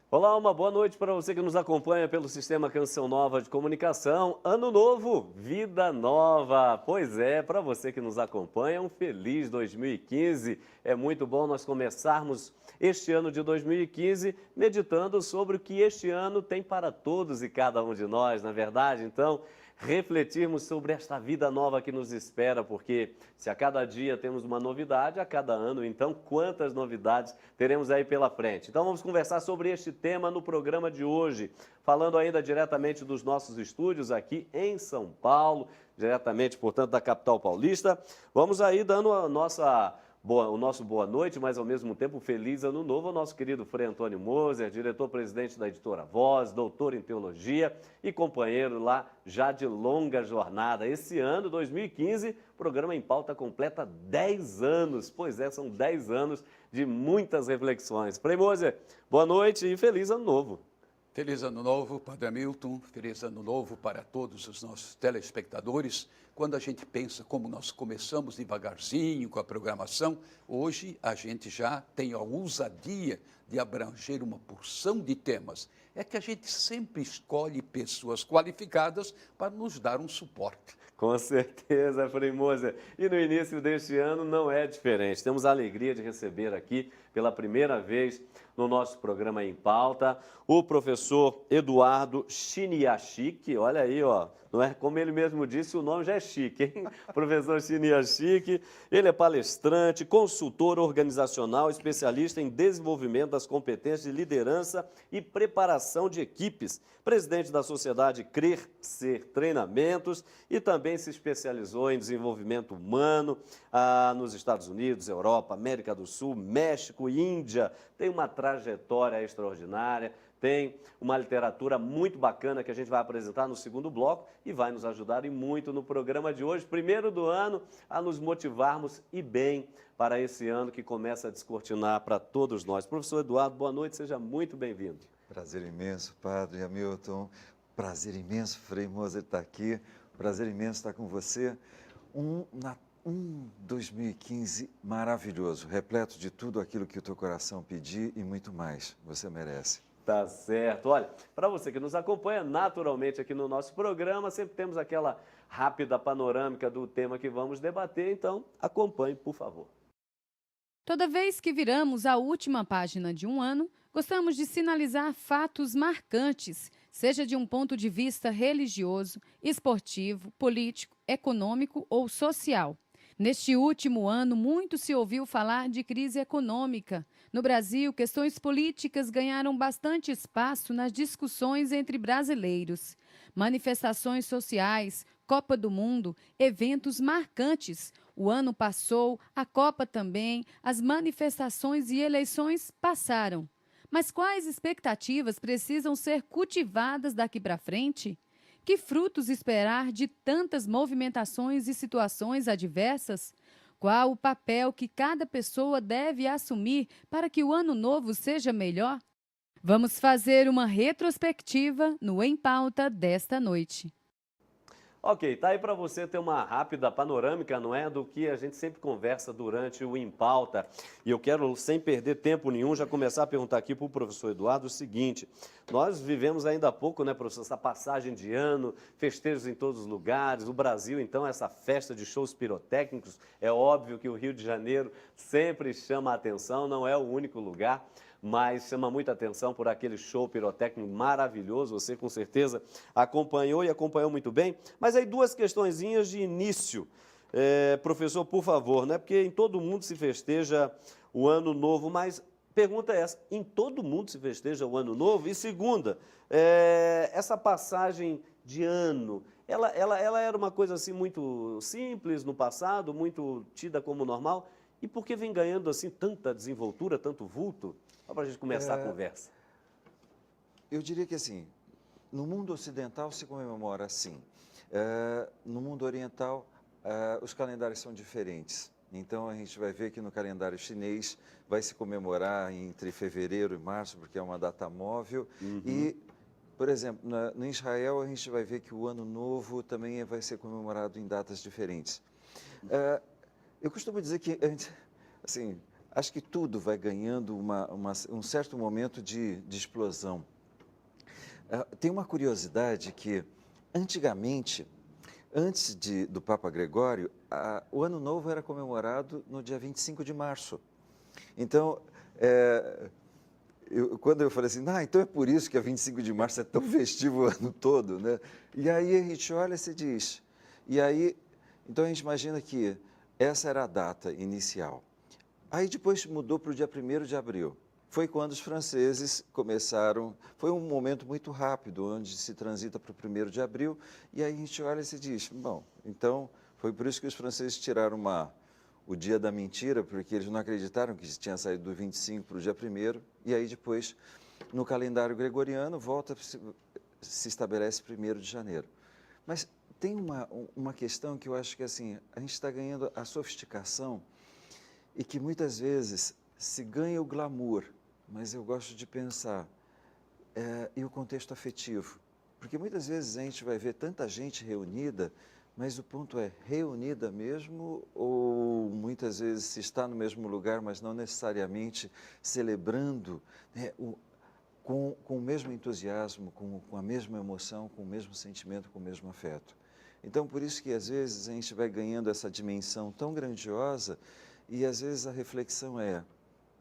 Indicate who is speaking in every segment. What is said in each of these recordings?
Speaker 1: Olá, uma boa noite para você que nos acompanha pelo Sistema Canção Nova de Comunicação. Ano novo, vida nova. Pois é, para você que nos acompanha, um feliz 2015. É muito bom nós começarmos este ano de 2015 meditando sobre o que este ano tem para todos e cada um de nós, na verdade. Então, refletirmos sobre esta vida nova que nos espera, porque se a cada dia temos uma novidade, a cada ano, então, quantas novidades teremos aí pela frente. Então, vamos conversar sobre este tema no programa de hoje, falando ainda diretamente dos nossos estúdios aqui em São Paulo, diretamente, portanto, da capital paulista. Vamos aí dando o nosso boa noite, mas ao mesmo tempo feliz ano novo ao nosso querido Frei Antônio Moser, diretor-presidente da editora Voz, doutor em teologia e companheiro lá já de longa jornada. Esse ano, 2015, o programa Em Pauta completa 10 anos. Pois é, são 10 anos de muitas reflexões. Frei Moser, boa noite e feliz ano novo.
Speaker 2: Feliz ano novo, Padre Hamilton, feliz ano novo para todos os nossos telespectadores. Quando a gente pensa como nós começamos devagarzinho com a programação, hoje a gente já tem a ousadia de abranger uma porção de temas. É que a gente sempre escolhe pessoas qualificadas para nos dar um suporte.
Speaker 1: Com certeza, Frei Moser. E no início deste ano não é diferente. Temos a alegria de receber aqui, pela primeira vez no nosso programa Em Pauta, o professor Eduardo Chiniachik. Olha aí, ó, não é como ele mesmo disse, o nome já é chique, hein? Professor Chiniachik, ele é palestrante, consultor organizacional, especialista em desenvolvimento das competências de liderança e preparação de equipes, presidente da sociedade Crer Ser Treinamentos e também se especializou em desenvolvimento humano nos Estados Unidos, Europa, América do Sul, México e Índia. Tem uma trajetória extraordinária, tem uma literatura muito bacana que a gente vai apresentar no segundo bloco e vai nos ajudar e muito no programa de hoje, primeiro do ano, a nos motivarmos e bem para esse ano que começa a descortinar para todos nós. Professor Eduardo, boa noite, seja muito bem-vindo.
Speaker 3: Prazer imenso, Padre Hamilton. Prazer imenso, Frei Moser, estar aqui. Prazer imenso estar com você. Um 2015 maravilhoso, repleto de tudo aquilo que o teu coração pedir e muito mais. Você merece.
Speaker 1: Tá certo. Olha, para você que nos acompanha naturalmente aqui no nosso programa, sempre temos aquela rápida panorâmica do tema que vamos debater, então acompanhe, por favor.
Speaker 4: Toda vez que viramos a última página de um ano, gostamos de sinalizar fatos marcantes, seja de um ponto de vista religioso, esportivo, político, econômico ou social. Neste último ano, muito se ouviu falar de crise econômica. No Brasil, questões políticas ganharam bastante espaço nas discussões entre brasileiros. Manifestações sociais, Copa do Mundo, eventos marcantes. O ano passou, a Copa também, as manifestações e eleições passaram. Mas quais expectativas precisam ser cultivadas daqui para frente? Que frutos esperar de tantas movimentações e situações adversas? Qual o papel que cada pessoa deve assumir para que o ano novo seja melhor? Vamos fazer uma retrospectiva no Em Pauta desta noite.
Speaker 1: Ok, tá aí para você ter uma rápida panorâmica, não é, do que a gente sempre conversa durante o Em Pauta. E eu quero, sem perder tempo nenhum, já começar a perguntar aqui para o professor Eduardo o seguinte: nós vivemos ainda há pouco, né, professor, essa passagem de ano, festejos em todos os lugares, o Brasil, então, essa festa de shows pirotécnicos, é óbvio que o Rio de Janeiro sempre chama a atenção, não é o único lugar, mas chama muita atenção por aquele show pirotécnico maravilhoso, você com certeza acompanhou e acompanhou muito bem. Mas aí duas questõezinhas de início, professor, por favor, né? Porque em todo mundo se festeja o Ano Novo, mas pergunta é essa, em todo mundo se festeja o Ano Novo? E segunda, essa passagem de ano, ela era uma coisa assim muito simples no passado, muito tida como normal, e por que vem ganhando assim tanta desenvoltura, tanto vulto? Só para a gente começar a conversa.
Speaker 3: Eu diria que assim, no mundo ocidental se comemora assim. No mundo oriental, os calendários são diferentes. Então, a gente vai ver que no calendário chinês vai se comemorar entre fevereiro e março, porque é uma data móvel.
Speaker 1: Uhum.
Speaker 3: E, por exemplo, no Israel, a gente vai ver que o Ano Novo também vai ser comemorado em datas diferentes. Eu costumo dizer que, assim, acho que tudo vai ganhando um certo momento de explosão. Tem uma curiosidade que, antigamente, antes do Papa Gregório, o Ano Novo era comemorado no dia 25 de março. Então, quando eu falei assim, então é por isso que a 25 de março é tão festivo o ano todo, né? E aí a gente olha e se diz, então a gente imagina que essa era a data inicial. Aí depois mudou para o dia 1º de abril. Foi quando os franceses começaram, foi um momento muito rápido, onde se transita para o 1º de abril, e aí a gente olha e se diz, bom, então foi por isso que os franceses tiraram o dia da mentira, porque eles não acreditaram que tinha saído do 25 para o dia 1º, e aí depois, no calendário gregoriano, se estabelece 1º de janeiro. Mas tem uma questão que eu acho que assim, a gente está ganhando a sofisticação e que muitas vezes se ganha o glamour, mas eu gosto de pensar, e o contexto afetivo. Porque muitas vezes a gente vai ver tanta gente reunida, mas o ponto é, reunida mesmo ou muitas vezes se está no mesmo lugar, mas não necessariamente celebrando, né, com o mesmo entusiasmo, com a mesma emoção, com o mesmo sentimento, com o mesmo afeto. Então, por isso que às vezes a gente vai ganhando essa dimensão tão grandiosa e às vezes a reflexão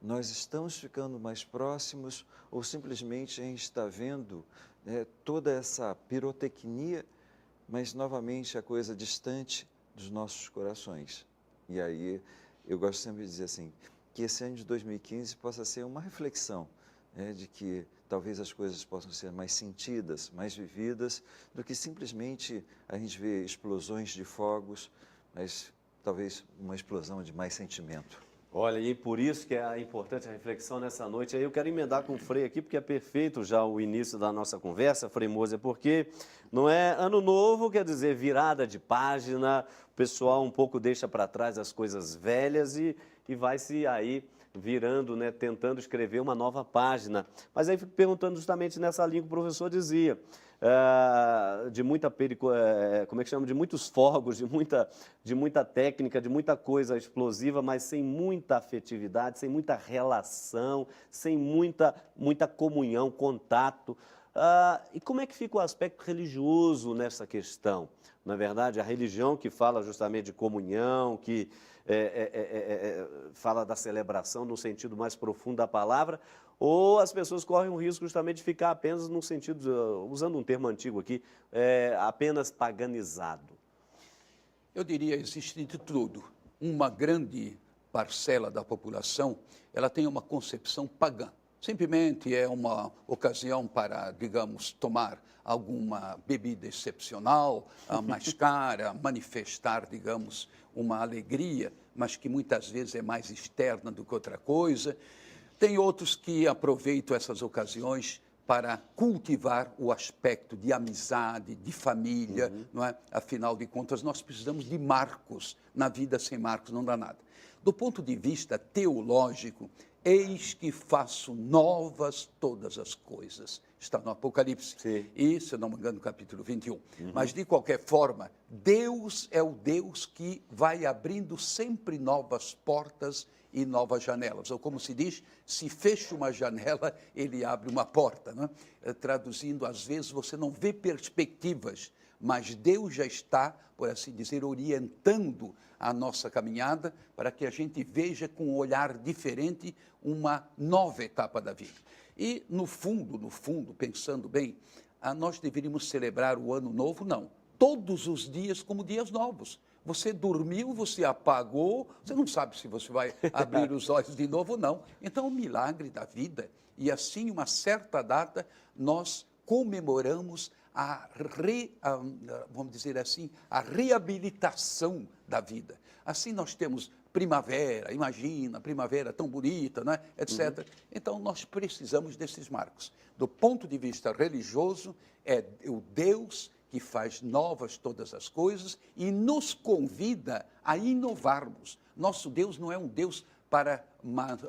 Speaker 3: nós estamos ficando mais próximos ou simplesmente a gente está vendo, né, toda essa pirotecnia, mas novamente a coisa distante dos nossos corações. E aí eu gosto sempre de dizer assim, que esse ano de 2015 possa ser uma reflexão, né, de que talvez as coisas possam ser mais sentidas, mais vividas, do que simplesmente a gente vê explosões de fogos, mas talvez uma explosão de mais sentimento.
Speaker 1: Olha, e por isso que é importante a reflexão nessa noite. Aí eu quero emendar com o Frei aqui, porque é perfeito já o início da nossa conversa, Frei Moser, porque não é ano novo, quer dizer, virada de página, o pessoal um pouco deixa para trás as coisas velhas e vai se aí virando, né, tentando escrever uma nova página. Mas aí fico perguntando justamente nessa linha que o professor dizia, de muita de muitos fogos, de muita técnica, de muita coisa explosiva, mas sem muita afetividade, sem muita relação, sem muita comunhão, contato. E como é que fica o aspecto religioso nessa questão? Na verdade, a religião que fala justamente de comunhão, que fala da celebração no sentido mais profundo da palavra, ou as pessoas correm o risco justamente de ficar apenas no sentido, usando um termo antigo aqui, apenas paganizado?
Speaker 2: Eu diria, existe de tudo. Uma grande parcela da população, ela tem uma concepção pagã. Simplesmente é uma ocasião para, digamos, tomar alguma bebida excepcional, mais cara, manifestar, digamos, uma alegria, mas que muitas vezes é mais externa do que outra coisa. Tem outros que aproveitam essas ocasiões para cultivar o aspecto de amizade, de família, não é? Afinal de contas, nós precisamos de marcos. Na vida, sem marcos não dá nada. Do ponto de vista teológico, eis que faço novas todas as coisas. Está no Apocalipse. Sim. E, se eu não me engano, no capítulo 21. Mas, de qualquer forma, Deus é o Deus que vai abrindo sempre novas portas e novas janelas. Ou, como se diz, se fecha uma janela, ele abre uma porta. Né? Traduzindo, às vezes você não vê perspectivas, mas Deus já está, por assim dizer, orientando a nossa caminhada para que a gente veja com um olhar diferente uma nova etapa da vida. E, no fundo, pensando bem, nós deveríamos celebrar o Ano Novo? Não. Todos os dias como dias novos. Você dormiu, você apagou, você não sabe se você vai abrir os olhos de novo ou não. Então, o milagre da vida. E assim, uma certa data, nós comemoramos vamos dizer assim, a reabilitação da vida. Assim nós temos primavera, imagina, primavera tão bonita, né? etc. Então nós precisamos desses marcos. Do ponto de vista religioso, é o Deus que faz novas todas as coisas e nos convida a inovarmos. Nosso Deus não é um Deus para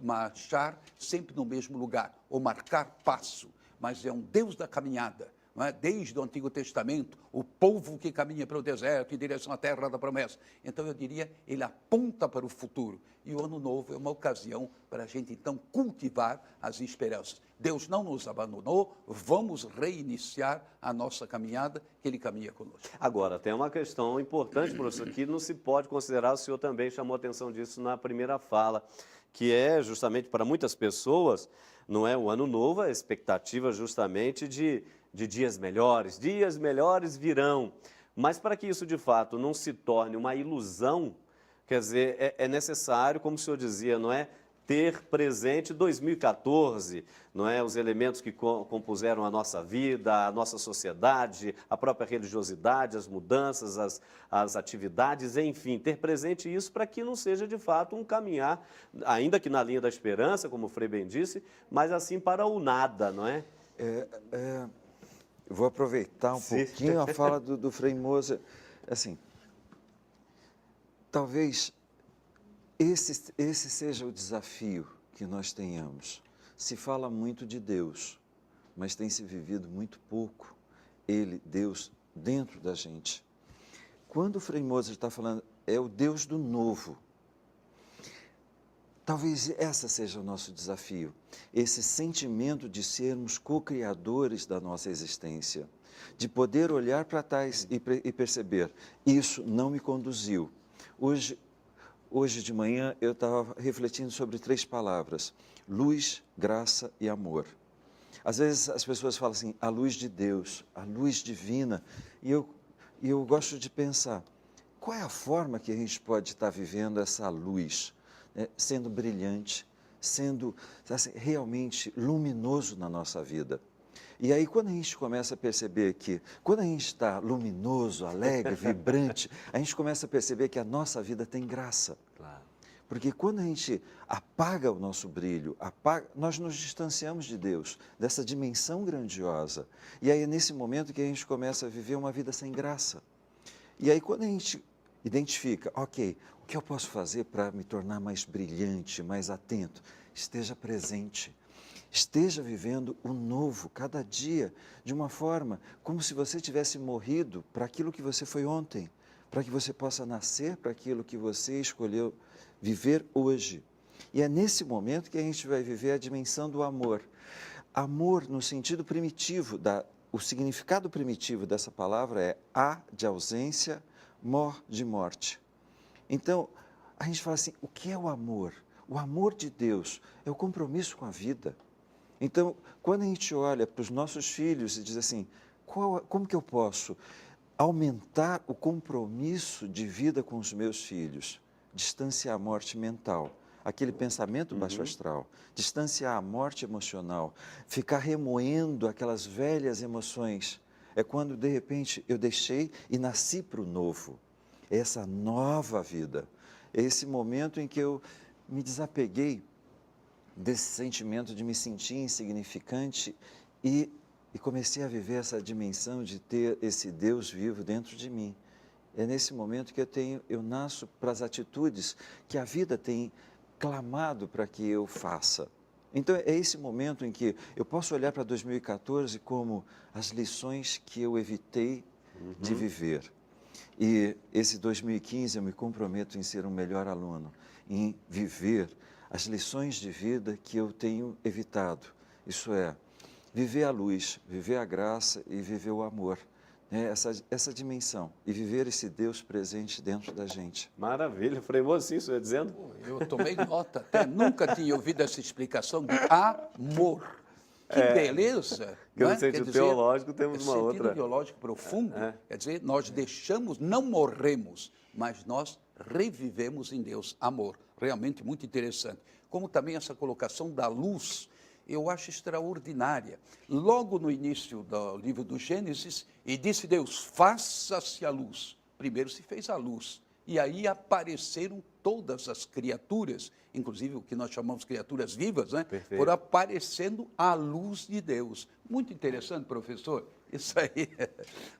Speaker 2: marchar sempre no mesmo lugar ou marcar passo, mas é um Deus da caminhada, não é? Desde o Antigo Testamento, o povo que caminha para o deserto em direção à terra da promessa. Então, eu diria, ele aponta para o futuro. E o Ano Novo é uma ocasião para a gente, então, cultivar as esperanças. Deus não nos abandonou, vamos reiniciar a nossa caminhada, que Ele caminha conosco.
Speaker 1: Agora, tem uma questão importante, professor, que não se pode considerar, o senhor também chamou atenção disso na primeira fala, que é justamente para muitas pessoas, não é o Ano Novo, a expectativa justamente de dias melhores virão. Mas para que isso de fato não se torne uma ilusão, quer dizer, é necessário, como o senhor dizia, não é, ter presente 2014, não é, os elementos que compuseram a nossa vida, a nossa sociedade, a própria religiosidade, as mudanças, as atividades, enfim, ter presente isso para que não seja de fato um caminhar, ainda que na linha da esperança, como o Frei bem disse, mas assim para o nada, não é?
Speaker 3: Eu vou aproveitar um pouquinho a fala do Frei Moser. Assim, talvez esse seja o desafio que nós tenhamos. Se fala muito de Deus, mas tem se vivido muito pouco Ele, Deus, dentro da gente. Quando o Frei Moser está falando, é o Deus do novo. Talvez esse seja o nosso desafio, esse sentimento de sermos co-criadores da nossa existência, de poder olhar para trás e perceber, isso não me conduziu. Hoje de manhã eu estava refletindo sobre 3 palavras, luz, graça e amor. Às vezes as pessoas falam assim, a luz de Deus, a luz divina, e eu gosto de pensar, qual é a forma que a gente pode estar vivendo essa luz? Sendo brilhante, sendo assim, realmente luminoso na nossa vida. E aí, quando a gente começa a perceber que, quando a gente está luminoso, alegre, vibrante, a gente começa a perceber que a nossa vida tem graça.
Speaker 1: Claro.
Speaker 3: Porque quando a gente apaga o nosso brilho, nós nos distanciamos de Deus, dessa dimensão grandiosa. E aí é nesse momento que a gente começa a viver uma vida sem graça. E aí, quando a gente identifica, ok, o que eu posso fazer para me tornar mais brilhante, mais atento? Esteja presente, esteja vivendo o novo, cada dia, de uma forma como se você tivesse morrido para aquilo que você foi ontem, para que você possa nascer para aquilo que você escolheu viver hoje. E é nesse momento que a gente vai viver a dimensão do amor. Amor no sentido primitivo, o significado primitivo dessa palavra é a de ausência, mor de morte. Então, a gente fala assim, o que é o amor? O amor de Deus é o compromisso com a vida. Então, quando a gente olha para os nossos filhos e diz assim, como que eu posso aumentar o compromisso de vida com os meus filhos? Distanciar a morte mental, aquele pensamento baixo astral, distanciar a morte emocional, ficar remoendo aquelas velhas emoções. É quando, de repente, eu deixei e nasci para o novo. Essa nova vida, esse momento em que eu me desapeguei desse sentimento de me sentir insignificante e comecei a viver essa dimensão de ter esse Deus vivo dentro de mim. É nesse momento que eu nasço para as atitudes que a vida tem clamado para que eu faça. Então, é esse momento em que eu posso olhar para 2014 como as lições que eu evitei de viver. E esse 2015 eu me comprometo em ser um melhor aluno, em viver as lições de vida que eu tenho evitado. Isso é, viver a luz, viver a graça e viver o amor. Essa dimensão e viver esse Deus presente dentro da gente.
Speaker 1: Maravilha, Frei Moser, sim, o senhor ia dizendo?
Speaker 2: Eu tomei nota, até nunca tinha ouvido essa explicação de amor. Que beleza!
Speaker 1: Que no sentido teológico temos uma outra.
Speaker 2: No sentido teológico profundo, quer dizer, nós deixamos, não morremos, mas nós revivemos em Deus. Amor, realmente muito interessante. Como também essa colocação da luz, eu acho extraordinária. Logo no início do livro do Gênesis, e disse Deus, faça-se a luz. Primeiro se fez a luz, e aí apareceram todas as criaturas, inclusive o que nós chamamos de criaturas vivas, né?
Speaker 1: Perfeito.
Speaker 2: Foram aparecendo à luz de Deus. Muito interessante, professor. Isso aí é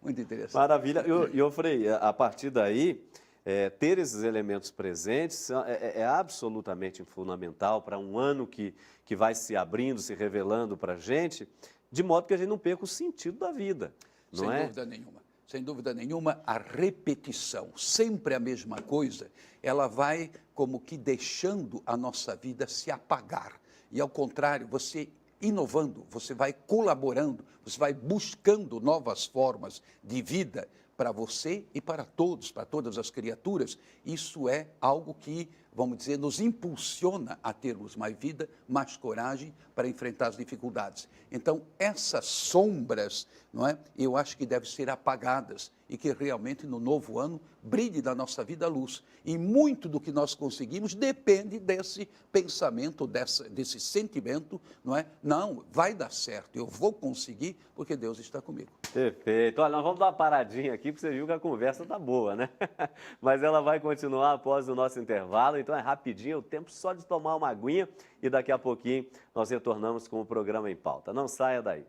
Speaker 2: muito interessante.
Speaker 1: Maravilha. E, Frei, a partir daí, ter esses elementos presentes é absolutamente fundamental para um ano que vai se abrindo, se revelando para a gente, de modo que a gente não perca o sentido da vida, não
Speaker 2: Sem
Speaker 1: é?
Speaker 2: dúvida nenhuma. Sem dúvida nenhuma, a repetição, sempre a mesma coisa, ela vai como que deixando a nossa vida se apagar. E ao contrário, você inovando, você vai colaborando, você vai buscando novas formas de vida para você e para todos, para todas as criaturas. Isso é algo que, vamos dizer, nos impulsiona a termos mais vida, mais coragem para enfrentar as dificuldades. Então, essas sombras, não é? Eu acho que devem ser apagadas e que realmente no novo ano brilhe na nossa vida a luz. E muito do que nós conseguimos depende desse pensamento, desse sentimento, não é? Não, vai dar certo, eu vou conseguir porque Deus está comigo.
Speaker 1: Perfeito. Olha, nós vamos dar uma paradinha aqui, porque você viu que a conversa tá boa, né? Mas ela vai continuar após o nosso intervalo, então é rapidinho, o tempo só de tomar uma aguinha e daqui a pouquinho nós retornamos com o programa em pauta. Não saia daí.